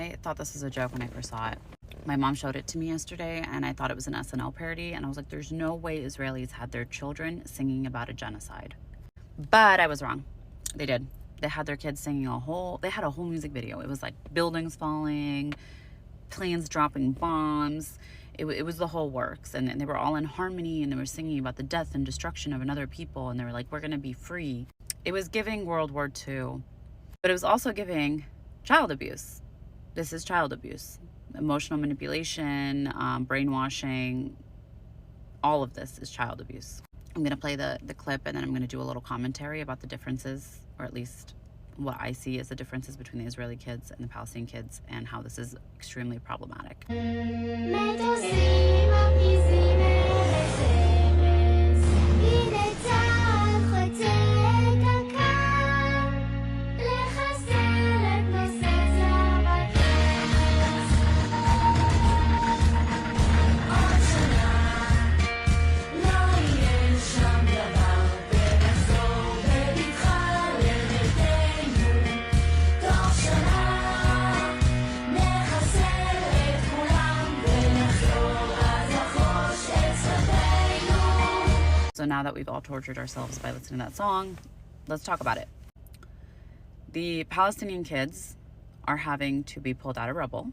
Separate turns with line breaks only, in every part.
I thought this was a joke when I first saw it. My mom showed it to me yesterday, and I thought it was an SNL parody, and I was like, there's no way Israelis had their children singing about a genocide. But I was wrong. They did. They had their kids singing they had a whole music video. It was like buildings falling, planes dropping bombs. It was the whole works, and they were all in harmony, and they were singing about the death and destruction of another people, and they were like, we're gonna be free. It was giving World War II, but it was also giving child abuse. This is child abuse. Emotional manipulation, brainwashing, all of this is child abuse. I'm gonna play the clip, and then I'm gonna do a little commentary about the differences, or at least what I see as the differences between the Israeli kids and the Palestinian kids, and how this is extremely problematic. So now that we've all tortured ourselves by listening to that song, let's talk about it. The Palestinian kids are having to be pulled out of rubble.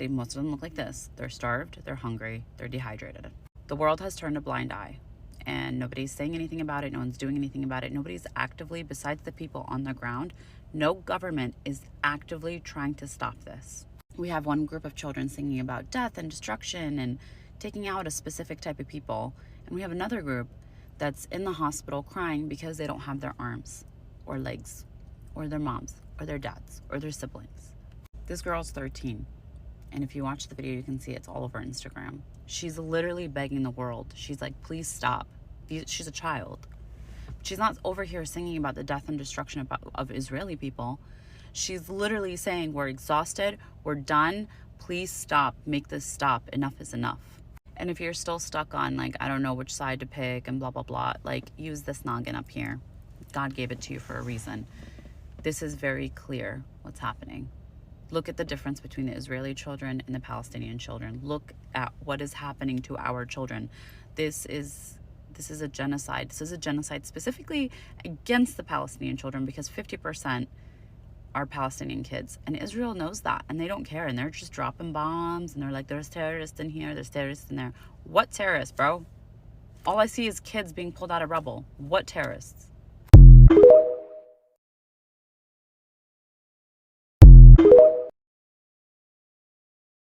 Most of them look like this. They're starved, they're hungry, they're dehydrated. The world has turned a blind eye, and nobody's saying anything about it. No one's doing anything about it. Nobody's actively, besides the people on the ground, no government is actively trying to stop this. We have one group of children singing about death and destruction and taking out a specific type of people, and we have another group that's in the hospital crying because they don't have their arms or legs or their moms or their dads or their siblings. This girl's 13, and if you watch the video, you can see it's all over Instagram. She's literally begging the world. She's like, please stop. She's a child. She's not over here singing about the death and destruction of Israeli people. She's literally saying, we're exhausted, we're done, please stop, make this stop, enough is enough. And if you're still stuck on, like, I don't know which side to pick and blah, blah, blah, like, use this noggin up here. God gave it to you for a reason. This is very clear what's happening. Look at the difference between the Israeli children and the Palestinian children. Look at what is happening to our children. This is a genocide. This is a genocide specifically against the Palestinian children, because 50% are Palestinian kids, and Israel knows that, and they don't care, and they're just dropping bombs, and they're like, there's terrorists in here, there's terrorists in there. What terrorists, bro? All I see is kids being pulled out of rubble. What terrorists?